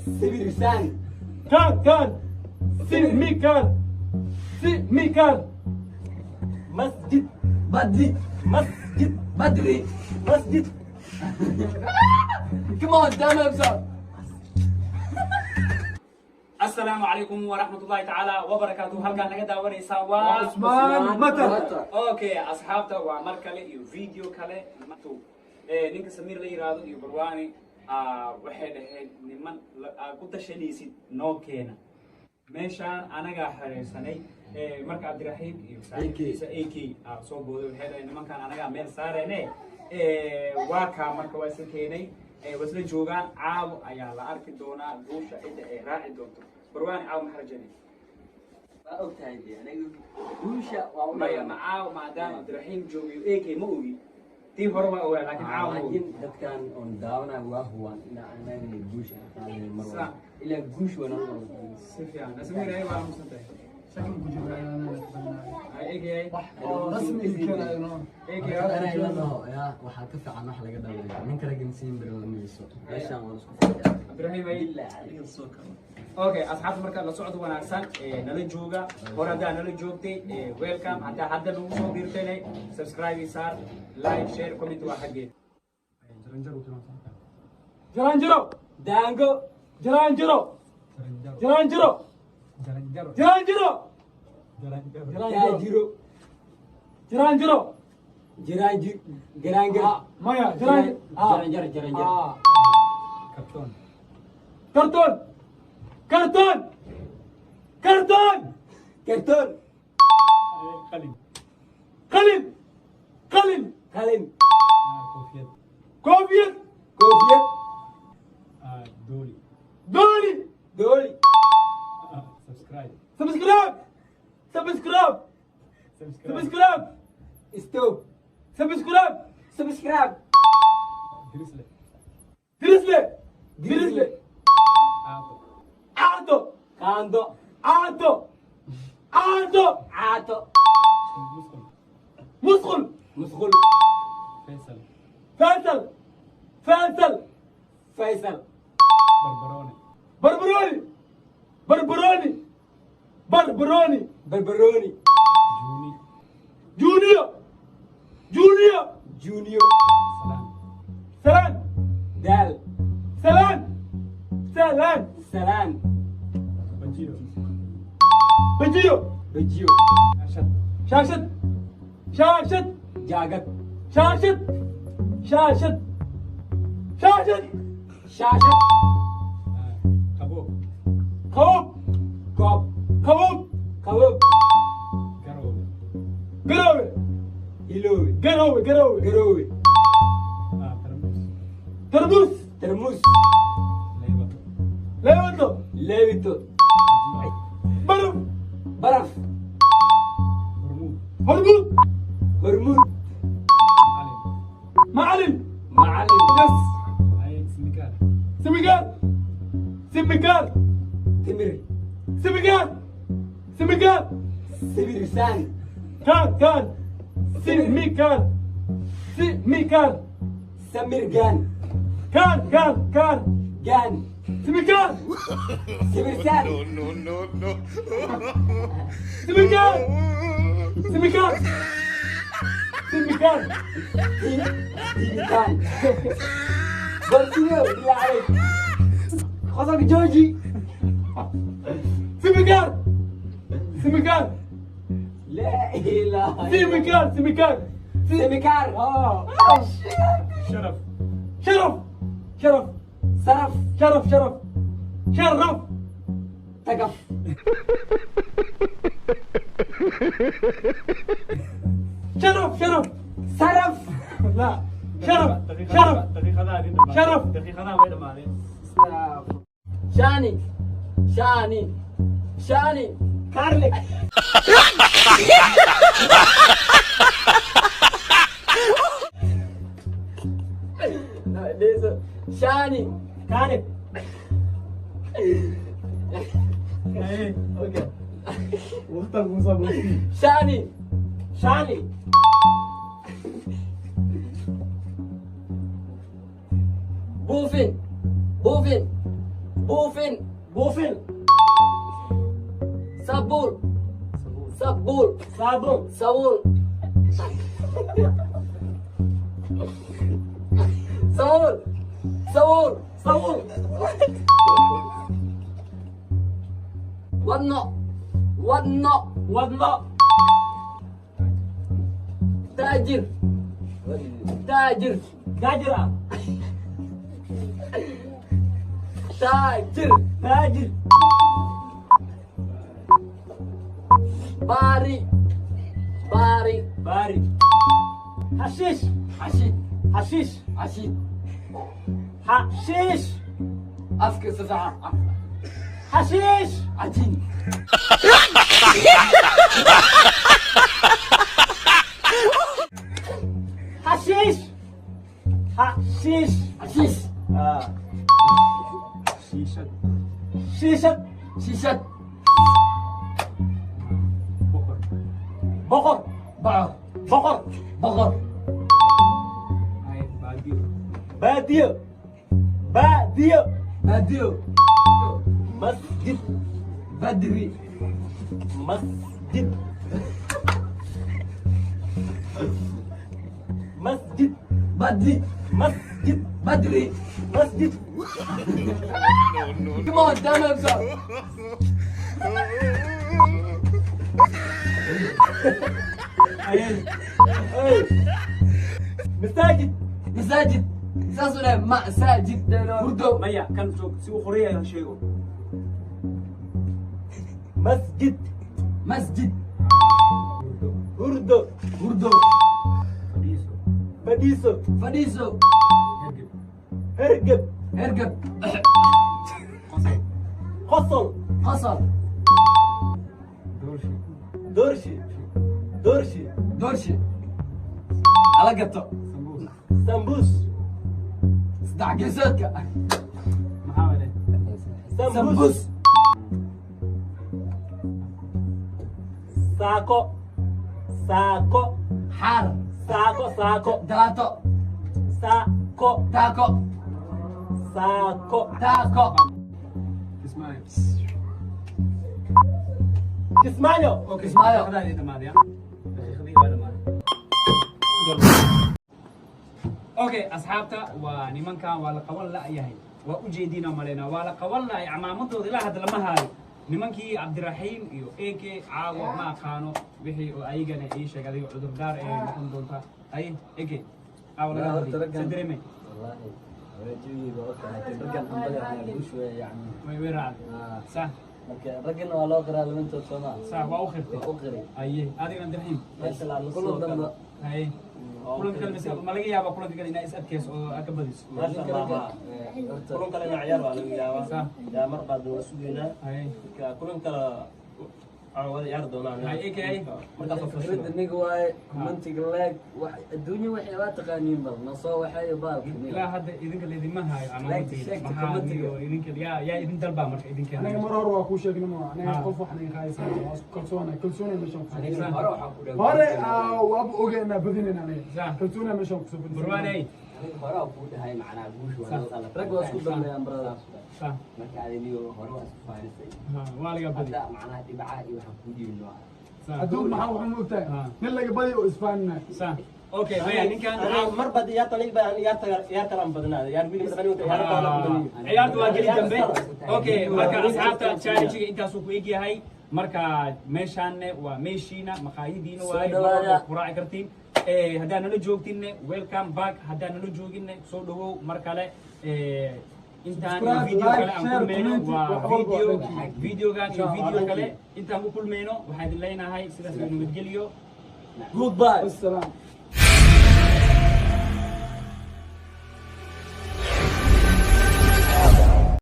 Sibirsan. كان سمكان مسجد Badri. مسجد Badri. مسجد Come on, damn it, sir. السلام عليكم ورحمة الله تعالى وبركاته. هل كان نقدر ونسا عثمان متى اوكي اصحابته وعمر كله يو فيديو كله متو نينك سمير لي يرادو يو برواني waxay dhahayd niman ku tashanaysid noo keena meeshaan anaga xariirsanay marka Abdiraxiim iyo saaxiibkiisa AK soo booday waxay dhahayd nimankan anaga meel saareenay waa ka marka waa isla keenay wasla joogaan caaw ayaa la arki doonaa duusha cida ay raaci doonto barwaani caaw maxarjani Waa ogtahay dee aniga guusha waa u maya dhayaa. caaw maadaama Abdiraxiim joogiyo AK ma ogi tii hore waa ogaa laakiin caaw ma ogi Laakiin dadkan oon daawanayo waa huwan inaa anaga guusha ka qaadanayo mar Sa- walba. Ilaa guush wana noqdo. si fiican Samiir ay waa musantahay AK رسمي كده AK Anaa ila dhaho, yaa, waxaa ka fiican wax laga dhaweeyo. Ninka raggan siin bari waa midayso. Meeshaan waa isku fiican. Abdiraxiim ay Ilaa adiga soo kabo. اوكي اصحاب marka la socdo wanaagsan nala jooga hore hadaa nala joogtay welcome hadaa hadda lagu soo biirtay subscribe isaar like share comment waa xageed جرانجرو Daango. جرانجرو جرانجرو جرانجرو Taajiro. جرانجرو Jiraanjir. Garaangar. مايا جرانجر Jaranjar. كرتون كرتون كرتون Kartoon. قلم Qalin. كوفية Koofiyad. دولي Dooli. سبسكرايب Stove. سبسكرايب Subscribe. جريزلي عادو Qaando. عادو Caato. مسخل Musqul. فاسل Faysal. بربروني Barbarooni. جونيور Junior. سلام Daal. Salaan. بجيو Bajiyo. شاشة Jaagad. شاشة Shaashad. خوب Koob. Qabow. Iloowe. Garoowe. ترموس Tarmuus. ليوتو Leewito. Baraf. هرمود Hormuud. معلم Macalin. يس سمكان Timir. سمكان Sibirsaan. كان سمكان Samirgaan. كان Gaan. سمكان Sibirsaan. سمكان Tibitaan. Bolsiyo. Bilaa عليك. Qosol jooji. سمكان لا إله سمكان سمكار. شرف صرف. تقف. شرف صرف. لا شرف شاني كارلك. شاني كارب اوكي. وقتك مصاب شاني بوفين buufin buufin sabuul sabuul saabuun sabuul sabuul sabuul sabuun wadno wadno wadno taajir taajir gaajir ah taajir taajir baari baari baari hashiish xashid hashiish xashid hashiish afka si fiican hashiish cajiin hashiish hashiish xashiish ah shiishad shiishad shishad boqor boqor bocor boqor boqor ay baadiyo baadiyo baadiyo baadiyo masjid badri masjid masjid badri masjid badri masjid come on damn it sir hey masaajid masaajid saas u leh masaajid hurdo maya kan joog si uu qoraya sheego masjid masjid hurdo hurdo fadhiiso fadhiiso fadhiiso hergeb hergeb hergeb qosol qosol qosol doorshi doorshi doorshi doorshi ala gato sambuus sambuus saddex geesoodka maxaa wale sambuus saako saako xaar saako saako dalaato saako taako saako taako ismaayo kismaayo okay Ismaayo. shaqadaadii dhamaaday shaqadii waa dhamaaday okay asxaabta waa nimankan waa la qaban la'yahay waa u jeediina maleyna waa la qaban la'ay camaamadooda ilaa hadda lama haayo nimankii cabdiraxiim iyo AK caawa ma aqaano wixii oo ayagana ii sheegay adiga cudurdaar ay noqon doonta ay AK caawa laga hadlay sadreme والله وجهي بوقع رجع حنبلي على بوشوي يعني way way raacday صح marka ragana waa loo qiraa labintood soomaa صح waa u khirtay u qiri aye adiga cabdiraxiim meesha la kullu dambe hay kulanka kale mise ma laga yaabaa kulanka kale inaa is adkeyso oo aad ka badiso maasha allah kulan kale ina ciyaar waa laga yaabaa صح yaa mar baad waa sugeynaa hay marka kulan kale aan wada ciyaari doonaa hay AK markaas oo fikrada fashil niga waaye commentiga leeg wax adduunya waxay waa taqaaniin bal na soo waxay baalka ilaa hadda idinka laydinma haayo Like, share, comment. idinka yaa idin dalbaa marka idinka aniga mar hore waa kuu sheegnay ma aniga qof wax naga qaadaysaa waa isku kalsoona meeshaan ku fadhiya hore waaba ogeynaa badinayna aniga Sax. kalsoona meeshaan kusoo fadhiya barwaaney hore waa kuu dhahay macnaa guushu waa loo qalab rag waa isku dambeeyaan brada صح marka adiniyo hore waa isku faarisay waa laga badi hadda macnaha dhibaca iyo waxaan kuu dhiibin waa صح adduun maxaa waxaa moogtahay Ah. nin laga badi oo isfaanina صح اوكي maya ninkan mar baad ciyaarta aniga baan ciyaar kale aan badanaada ciyaar wiil madani wata ciyaar kale aan badaniyo ciyaartu waa geli dambe okay marka asxaabta challenge-ga intaasuu ku eg yahay marka meeshaanne waa meeshiina maqaayidiina waaye Soo dhawaada. ku raaci kartiin haddaan nala joogtinne welcome back haddaan nala jooginne soo dhawow mar kale intaan iyo Subscribe, video like, kale aan share, kulmeyno comment, waa wax walba video waa dhankiina. videogan iyo Insha Allah, video kale dhankiina. intaan ku kulmeyno waxaan idin leenahay sidaas iyo nabadgelyo goodbye wasalaam